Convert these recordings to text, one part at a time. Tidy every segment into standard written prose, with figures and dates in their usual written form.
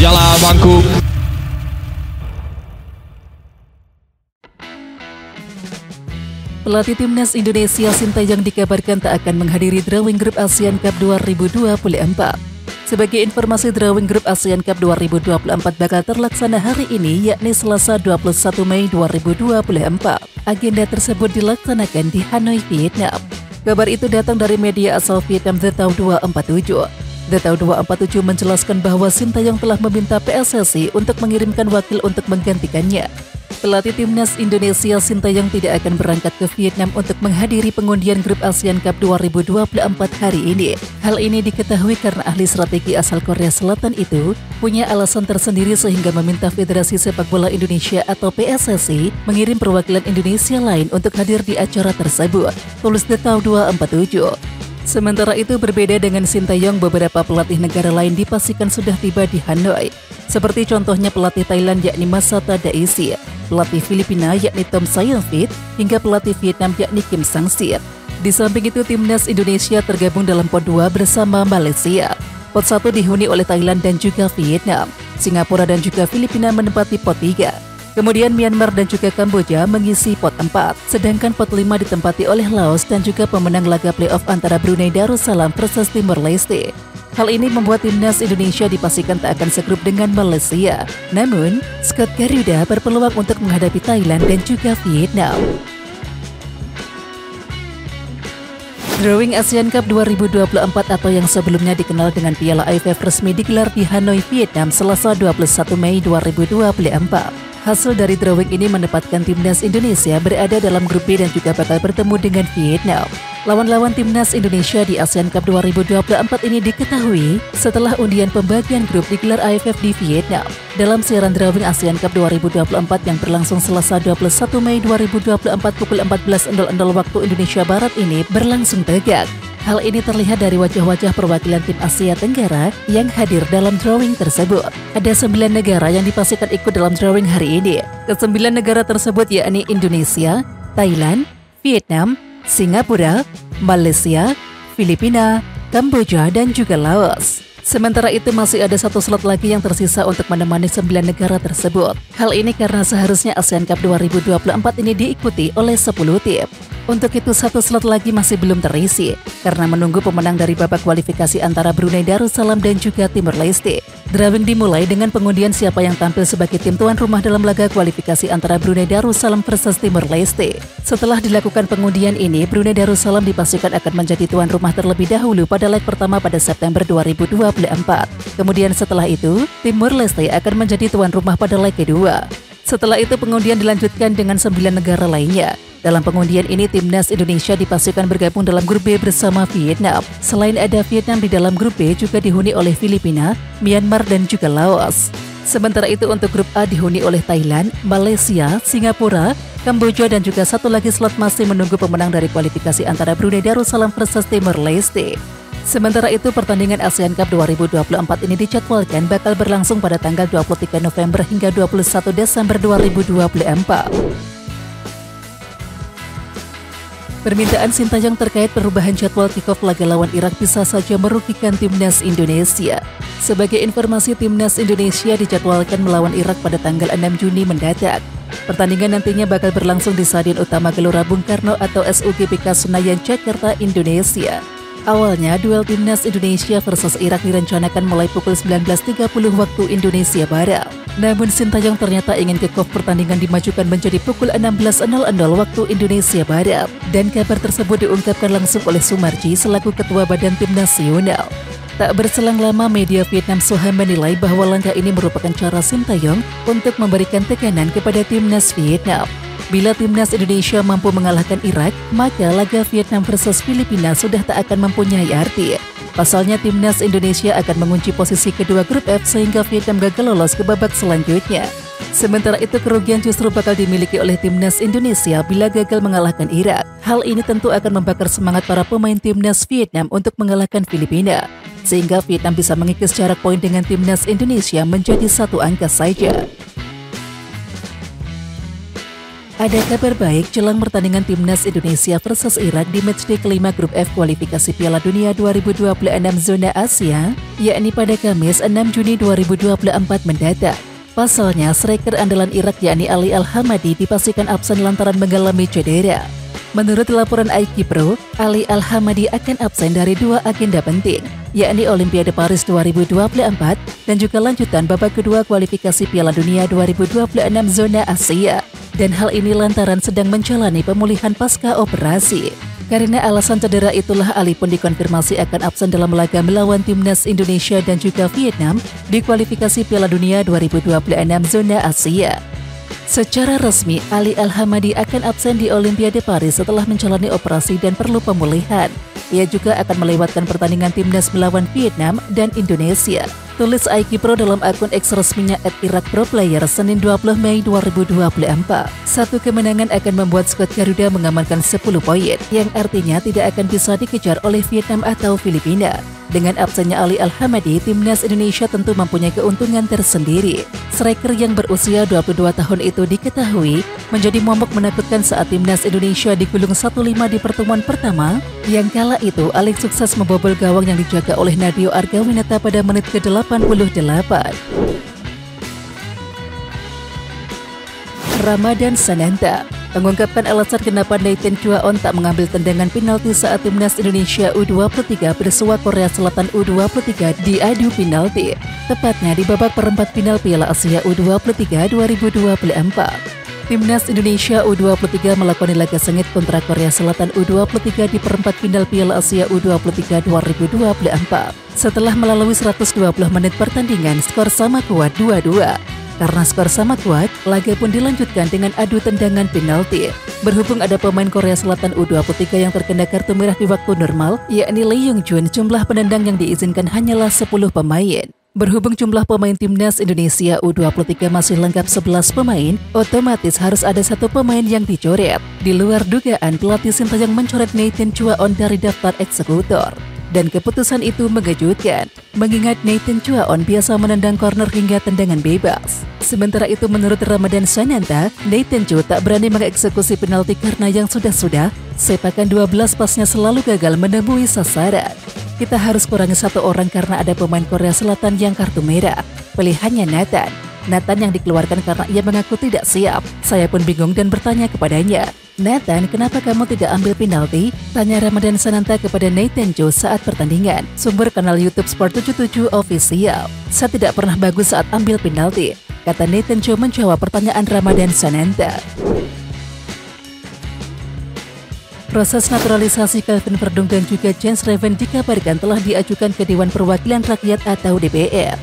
Jala Bangku. Pelatih Timnas Indonesia Sintayong dikabarkan tak akan menghadiri drawing grup ASEAN Cup 2024. Sebagai informasi, drawing grup ASEAN Cup 2024 bakal terlaksana hari ini, yakni Selasa 21 Mei 2024. Agenda tersebut dilaksanakan di Hanoi, Vietnam. Kabar itu datang dari media asal Vietnam The Tau 247. The Tau 247 menjelaskan bahwa Sintayong telah meminta PSSI untuk mengirimkan wakil untuk menggantikannya. Pelatih Timnas Indonesia Sintayong tidak akan berangkat ke Vietnam untuk menghadiri pengundian grup ASEAN Cup 2024 hari ini. Hal ini diketahui karena ahli strategi asal Korea Selatan itu punya alasan tersendiri sehingga meminta Federasi Sepak Bola Indonesia atau PSSI mengirim perwakilan Indonesia lain untuk hadir di acara tersebut, tulis The Tau 247. Sementara itu, berbeda dengan Sintayong, beberapa pelatih negara lain dipastikan sudah tiba di Hanoi. Seperti contohnya pelatih Thailand yakni Masata Daisi, pelatih Filipina yakni Tom Sayonfit, hingga pelatih Vietnam yakni Kim Sang-sik. Di samping itu, Timnas Indonesia tergabung dalam pot 2 bersama Malaysia. Pot 1 dihuni oleh Thailand dan juga Vietnam. Singapura dan juga Filipina menempati pot 3. Kemudian Myanmar dan juga Kamboja mengisi pot 4, sedangkan pot 5 ditempati oleh Laos dan juga pemenang laga playoff antara Brunei Darussalam versus Timor Leste. Hal ini membuat Timnas Indonesia dipastikan tak akan segrup dengan Malaysia. Namun, skuad Garuda berpeluang untuk menghadapi Thailand dan juga Vietnam. Drawing ASEAN Cup 2024 atau yang sebelumnya dikenal dengan Piala AFF resmi digelar di Hanoi, Vietnam, Selasa 21 Mei 2024. Hasil dari drawing ini menempatkan Timnas Indonesia berada dalam grup B dan juga bakal bertemu dengan Vietnam. Lawan-lawan Timnas Indonesia di ASEAN Cup 2024 ini diketahui setelah undian pembagian grup digelar AFF di Vietnam. Dalam siaran drawing ASEAN Cup 2024 yang berlangsung Selasa 21 Mei 2024 pukul 14.00 waktu Indonesia Barat ini berlangsung tegang. Hal ini terlihat dari wajah-wajah perwakilan tim Asia Tenggara yang hadir dalam drawing tersebut. Ada 9 negara yang dipastikan ikut dalam drawing hari ini. Ke-9 negara tersebut yakni Indonesia, Thailand, Vietnam, Singapura, Malaysia, Filipina, Kamboja, dan juga Laos. Sementara itu masih ada satu slot lagi yang tersisa untuk menemani 9 negara tersebut. Hal ini karena seharusnya ASEAN Cup 2024 ini diikuti oleh 10 tim. Untuk itu satu slot lagi masih belum terisi karena menunggu pemenang dari babak kualifikasi antara Brunei Darussalam dan juga Timor Leste. Drawing dimulai dengan pengundian siapa yang tampil sebagai tim tuan rumah dalam laga kualifikasi antara Brunei Darussalam versus Timor Leste. Setelah dilakukan pengundian ini, Brunei Darussalam dipastikan akan menjadi tuan rumah terlebih dahulu pada leg pertama pada September 2024. Kemudian setelah itu, Timor Leste akan menjadi tuan rumah pada leg kedua. Setelah itu pengundian dilanjutkan dengan 9 negara lainnya. Dalam pengundian ini, Timnas Indonesia dipastikan bergabung dalam grup B bersama Vietnam. Selain ada Vietnam, di dalam grup B juga dihuni oleh Filipina, Myanmar, dan juga Laos. Sementara itu untuk grup A dihuni oleh Thailand, Malaysia, Singapura, Kamboja, dan juga satu lagi slot masih menunggu pemenang dari kualifikasi antara Brunei Darussalam versus Timor Leste. Sementara itu pertandingan ASEAN Cup 2024 ini dijadwalkan bakal berlangsung pada tanggal 23 November hingga 21 Desember 2024. Permintaan Sintayong terkait perubahan jadwal kick-off laga lawan Irak bisa saja merugikan Timnas Indonesia. Sebagai informasi, Timnas Indonesia dijadwalkan melawan Irak pada tanggal 6 Juni mendatang. Pertandingan nantinya bakal berlangsung di Stadion Utama Gelora Bung Karno atau SUGBK Senayan, Jakarta, Indonesia. Awalnya, duel Timnas Indonesia versus Irak direncanakan mulai pukul 19.30 waktu Indonesia Barat. Namun Sintayong ternyata ingin kick-off pertandingan dimajukan menjadi pukul 16.00 waktu Indonesia Barat. Dan kabar tersebut diungkapkan langsung oleh Sumarji selaku Ketua Badan Tim Nasional. Tak berselang lama, media Vietnam Soham menilai bahwa langkah ini merupakan cara Sintayong untuk memberikan tekanan kepada Timnas Vietnam. Bila Timnas Indonesia mampu mengalahkan Irak, maka laga Vietnam versus Filipina sudah tak akan mempunyai arti. Pasalnya Timnas Indonesia akan mengunci posisi kedua grup F sehingga Vietnam gagal lolos ke babak selanjutnya. Sementara itu kerugian justru bakal dimiliki oleh Timnas Indonesia bila gagal mengalahkan Irak. Hal ini tentu akan membakar semangat para pemain Timnas Vietnam untuk mengalahkan Filipina. Sehingga Vietnam bisa mengikis jarak poin dengan Timnas Indonesia menjadi 1 angka saja. Ada kabar baik jelang pertandingan Timnas Indonesia versus Irak di matchday kelima Grup F kualifikasi Piala Dunia 2026 zona Asia, yakni pada Kamis 6 Juni 2024 mendatang. Pasalnya, striker andalan Irak yakni Ali Al-Hamadi dipastikan absen lantaran mengalami cedera. Menurut laporan iKipro, Ali Al-Hamadi akan absen dari dua agenda penting, yakni Olimpiade Paris 2024 dan juga lanjutan babak kedua kualifikasi Piala Dunia 2026 zona Asia. Dan hal ini lantaran sedang menjalani pemulihan pasca operasi. Karena alasan cedera itulah Ali pun dikonfirmasi akan absen dalam laga melawan Timnas Indonesia dan juga Vietnam di kualifikasi Piala Dunia 2026 zona Asia. Secara resmi, Ali Al-Hamadi akan absen di Olimpiade Paris setelah menjalani operasi dan perlu pemulihan. Ia juga akan melewatkan pertandingan Timnas melawan Vietnam dan Indonesia. Tulis iKipro dalam akun X resminya @IrakProPlayer Senin 20 Mei 2024. Satu kemenangan akan membuat skuad Garuda mengamankan 10 poin, yang artinya tidak akan bisa dikejar oleh Vietnam atau Filipina. Dengan absennya Ali Al-Hamadi, Timnas Indonesia tentu mempunyai keuntungan tersendiri. Striker yang berusia 22 tahun itu diketahui menjadi momok menakutkan saat Timnas Indonesia digulung 1-5 di pertemuan pertama, yang kala itu Ali sukses membobol gawang yang dijaga oleh Nadio Argawinata pada menit ke-88. Ramadan Sananta mengungkapkan alasan kenapa Nathan Chuaon tak mengambil tendangan penalti saat Timnas Indonesia U23 bersua Korea Selatan U23 di adu penalti, tepatnya di babak perempat final Piala Asia U23 2024. Timnas Indonesia U23 melakoni laga sengit kontra Korea Selatan U23 di perempat final Piala Asia U23 2024. Setelah melalui 120 menit pertandingan, skor sama kuat 2-2. Karena skor sama kuat, laga pun dilanjutkan dengan adu tendangan penalti. Berhubung ada pemain Korea Selatan U23 yang terkena kartu merah di waktu normal, yakni Lee Young-jun, jumlah penendang yang diizinkan hanyalah 10 pemain. Berhubung jumlah pemain Timnas Indonesia U23 masih lengkap 11 pemain, otomatis harus ada satu pemain yang dicoret. Di luar dugaan, pelatih Sintayong mencoret Nathan Chuaon dari daftar eksekutor. Dan keputusan itu mengejutkan, mengingat Nathan Chuaon biasa menendang corner hingga tendangan bebas. Sementara itu menurut Ramadan Sananta, Nathan Chu tak berani mengeksekusi penalti karena yang sudah-sudah, sepakan 12 pasnya selalu gagal menemui sasaran. Kita harus kurangi satu orang karena ada pemain Korea Selatan yang kartu merah. Pilihannya Nathan. Nathan yang dikeluarkan karena ia mengaku tidak siap. Saya pun bingung dan bertanya kepadanya, "Nathan, kenapa kamu tidak ambil penalti?" Tanya Ramadan Sananta kepada Nathan Chu saat pertandingan. Sumber kanal YouTube Sport 77 Official. "Saya tidak pernah bagus saat ambil penalti," kata Nathan Chu menjawab pertanyaan Ramadan Sananta. Proses naturalisasi Calvin Verdong dan juga Jens Reven dikabarkan telah diajukan ke Dewan Perwakilan Rakyat atau DPR.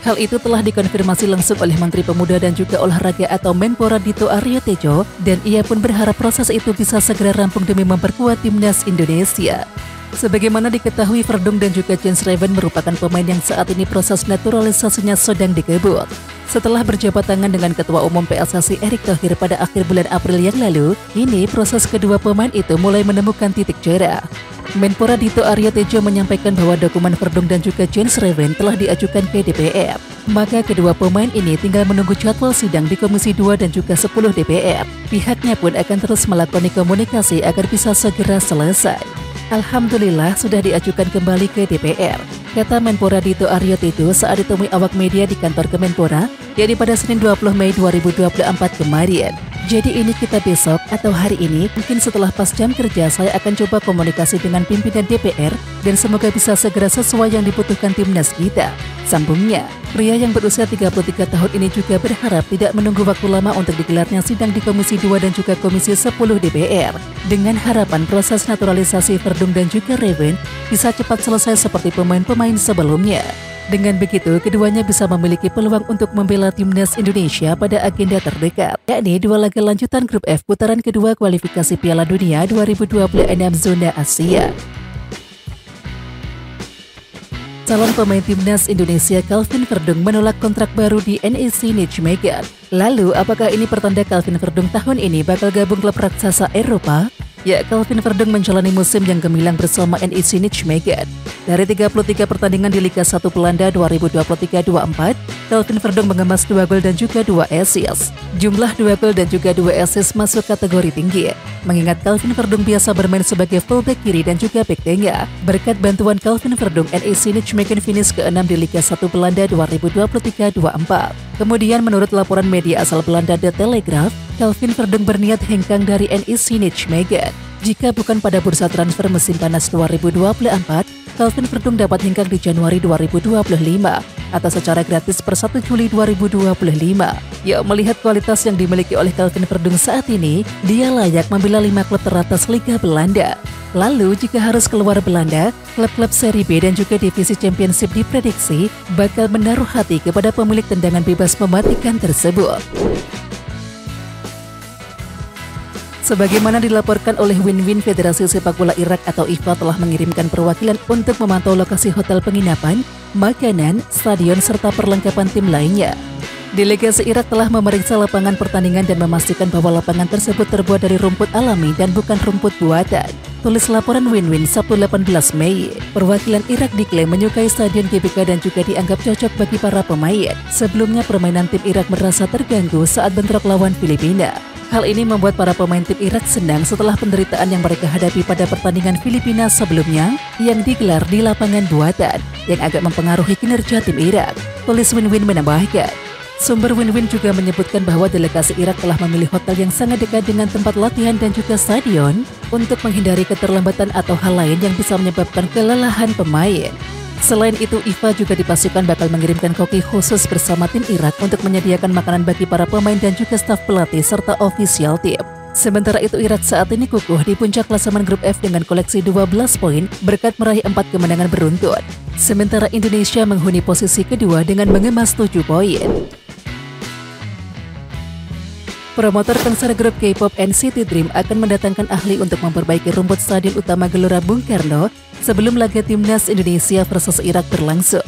Hal itu telah dikonfirmasi langsung oleh Menteri Pemuda dan juga Olahraga atau Menpora Dito Aryo Tejo, dan ia pun berharap proses itu bisa segera rampung demi memperkuat Timnas Indonesia. Sebagaimana diketahui, Verdong dan juga Jens Reven merupakan pemain yang saat ini proses naturalisasinya sedang dikebut. Setelah berjabat tangan dengan Ketua Umum PSSI Erick Thohir pada akhir bulan April yang lalu, kini proses kedua pemain itu mulai menemukan titik cerah. Menpora Dito Aryo Tejo menyampaikan bahwa dokumen Verdong dan juga Jens Reven telah diajukan ke DPR. Maka kedua pemain ini tinggal menunggu jadwal sidang di Komisi 2 dan juga 10 DPR. Pihaknya pun akan terus melakukan komunikasi agar bisa segera selesai. Alhamdulillah sudah diajukan kembali ke DPR, kata Menpora Dito Aryo Tejo saat ditemui awak media di kantor Kemenpora, yakni pada Senin 20 Mei 2024 kemarin. Jadi ini kita besok atau hari ini, mungkin setelah pas jam kerja saya akan coba komunikasi dengan pimpinan DPR dan semoga bisa segera sesuai yang dibutuhkan timnas kita, sambungnya. Pria yang berusia 33 tahun ini juga berharap tidak menunggu waktu lama untuk digelarnya sidang di Komisi 2 dan juga Komisi 10 DPR. Dengan harapan proses naturalisasi Verdong dan juga Reven bisa cepat selesai seperti pemain-pemain sebelumnya. Dengan begitu, keduanya bisa memiliki peluang untuk membela Timnas Indonesia pada agenda terdekat, yakni dua laga lanjutan Grup F putaran kedua kualifikasi Piala Dunia 2026 zona Asia. Calon pemain Timnas Indonesia Calvin Verdong menolak kontrak baru di NEC Nijmegen. Lalu, apakah ini pertanda Calvin Verdong tahun ini bakal gabung klub raksasa Eropa? Ya, Calvin Verdong menjalani musim yang gemilang bersama NEC Nijmegen. Dari 33 pertandingan di Liga 1 Belanda 2023-24, Calvin Verdonk mengemas 2 gol dan juga 2 assist. Jumlah 2 gol dan juga 2 assist masuk kategori tinggi, mengingat Calvin Verdonk biasa bermain sebagai fullback kiri dan juga back tengah. Berkat bantuan Calvin Verdonk, NEC Nijmegen finish ke-6 di Liga 1 Belanda 2023-24. Kemudian menurut laporan media asal Belanda The Telegraph, Calvin Verdonk berniat hengkang dari NEC Nijmegen. Jika bukan pada bursa transfer musim panas 2024, Calvin Verdonk dapat hengkang di Januari 2025 atau secara gratis per 1 Juli 2025. Ya, melihat kualitas yang dimiliki oleh Calvin Verdonk saat ini, dia layak membela 5 klub teratas Liga Belanda. Lalu, jika harus keluar Belanda, klub-klub Serie B dan juga Divisi Championship diprediksi bakal menaruh hati kepada pemilik tendangan bebas mematikan tersebut. Sebagaimana dilaporkan oleh Win-Win, Federasi Sepak Bola Irak atau IFA telah mengirimkan perwakilan untuk memantau lokasi hotel penginapan, makanan, stadion, serta perlengkapan tim lainnya. Delegasi Irak telah memeriksa lapangan pertandingan dan memastikan bahwa lapangan tersebut terbuat dari rumput alami dan bukan rumput buatan. Tulis laporan Win-Win Sabtu 18 Mei. Perwakilan Irak diklaim menyukai stadion GBK dan juga dianggap cocok bagi para pemain. Sebelumnya permainan tim Irak merasa terganggu saat bentrok lawan Filipina. Hal ini membuat para pemain tim Irak senang setelah penderitaan yang mereka hadapi pada pertandingan Filipina sebelumnya yang digelar di lapangan buatan yang agak mempengaruhi kinerja tim Irak. Tulis Win-Win menambahkan. Sumber Win-Win juga menyebutkan bahwa delegasi Irak telah memilih hotel yang sangat dekat dengan tempat latihan dan juga stadion untuk menghindari keterlambatan atau hal lain yang bisa menyebabkan kelelahan pemain. Selain itu, IFA juga dipastikan bakal mengirimkan koki khusus bersama tim Irak untuk menyediakan makanan bagi para pemain dan juga staf pelatih serta ofisial tim. Sementara itu, Irak saat ini kukuh di puncak klasemen grup F dengan koleksi 12 poin berkat meraih 4 kemenangan beruntun. Sementara Indonesia menghuni posisi kedua dengan mengemas 7 poin. Promotor konser grup K-pop NCT Dream akan mendatangkan ahli untuk memperbaiki rumput stadion utama Gelora Bung Karno sebelum laga timnas Indonesia versus Irak berlangsung.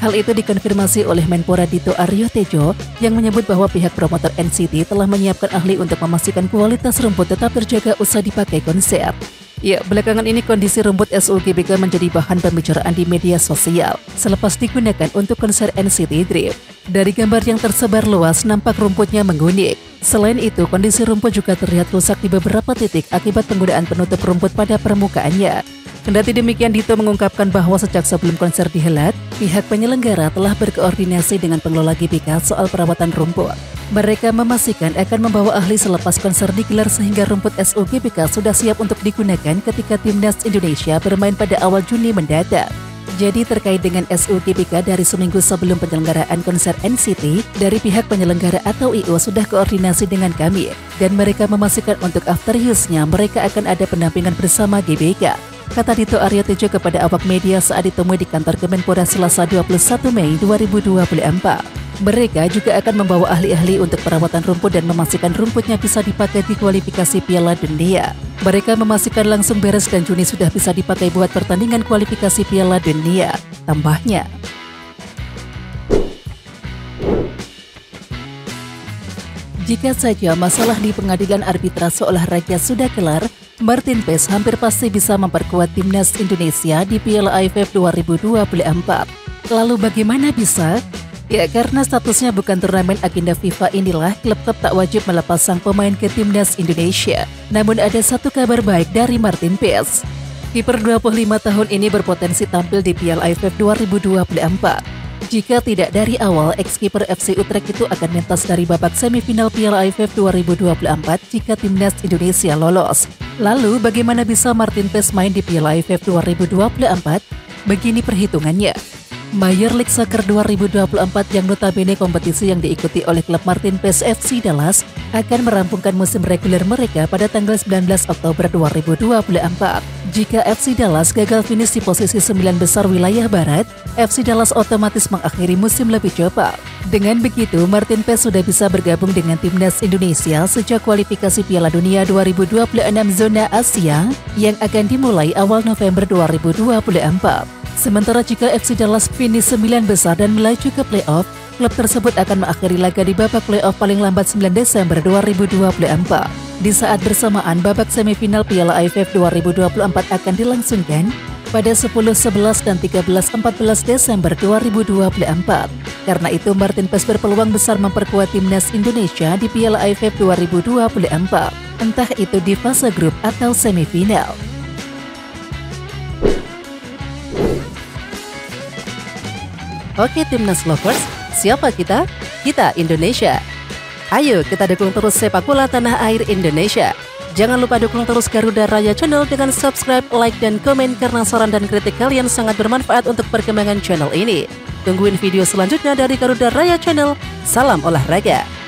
Hal itu dikonfirmasi oleh Menpora Dito Aryo Tejo yang menyebut bahwa pihak promotor NCT telah menyiapkan ahli untuk memastikan kualitas rumput tetap terjaga usai dipakai konser. Ya, belakangan ini kondisi rumput SUGBK menjadi bahan pembicaraan di media sosial selepas digunakan untuk konser NCT Dream. Dari gambar yang tersebar luas, nampak rumputnya menguning. Selain itu, kondisi rumput juga terlihat rusak di beberapa titik akibat penggunaan penutup rumput pada permukaannya. Kendati demikian, Dito mengungkapkan bahwa sejak sebelum konser dihelat, pihak penyelenggara telah berkoordinasi dengan pengelola GBK soal perawatan rumput. Mereka memastikan akan membawa ahli selepas konser digelar sehingga rumput SUGBK sudah siap untuk digunakan ketika timnas Indonesia bermain pada awal Juni mendatang. Jadi terkait dengan SUGBK dari seminggu sebelum penyelenggaraan konser NCT, dari pihak penyelenggara atau IO sudah koordinasi dengan kami dan mereka memastikan untuk after use-nya mereka akan ada pendampingan bersama GBK. Kata Dito Aryo Tejo kepada awak media saat ditemui di kantor Kemenpora Selasa 21 Mei 2024. Mereka juga akan membawa ahli-ahli untuk perawatan rumput dan memastikan rumputnya bisa dipakai di kualifikasi Piala Dunia. Mereka memastikan langsung beres dan Juni sudah bisa dipakai buat pertandingan kualifikasi Piala Dunia, tambahnya. Jika saja masalah di pengadilan arbitrase olahraga sudah kelar, Martin Paes hampir pasti bisa memperkuat timnas Indonesia di Piala AFF 2024. Lalu bagaimana bisa? Ya, karena statusnya bukan turnamen agenda FIFA inilah, klub-klub tak wajib melepas sang pemain ke timnas Indonesia. Namun ada satu kabar baik dari Martin Paes. Kiper 25 tahun ini berpotensi tampil di Piala AFF 2024. Jika tidak dari awal, ex-kiper FC Utrecht itu akan mentas dari babak semifinal Piala AFF 2024 jika timnas Indonesia lolos. Lalu bagaimana bisa Martin Paes main di Piala AFF 2024? Begini perhitungannya. Major League Soccer 2024 yang notabene kompetisi yang diikuti oleh klub Martin Paes FC Dallas akan merampungkan musim reguler mereka pada tanggal 19 Oktober 2024. Jika FC Dallas gagal finish di posisi 9 besar wilayah barat, FC Dallas otomatis mengakhiri musim lebih cepat. Dengan begitu, Martin Paes sudah bisa bergabung dengan timnas Indonesia sejak kualifikasi Piala Dunia 2026 zona Asia yang akan dimulai awal November 2024. Sementara jika FC Dallas finish 9 besar dan melaju ke playoff, klub tersebut akan mengakhiri laga di babak playoff paling lambat 9 Desember 2024. Di saat bersamaan, babak semifinal Piala AFF 2024 akan dilangsungkan pada 10, 11, dan 13-14 Desember 2024. Karena itu, Martin Paes berpeluang besar memperkuat timnas Indonesia di Piala AFF 2024, entah itu di fase grup atau semifinal. Oke Timnas Lovers, siapa kita? Kita Indonesia. Ayo kita dukung terus sepak bola tanah air Indonesia. Jangan lupa dukung terus Garuda Raya Channel dengan subscribe, like, dan komen karena saran dan kritik kalian sangat bermanfaat untuk perkembangan channel ini. Tungguin video selanjutnya dari Garuda Raya Channel. Salam olahraga.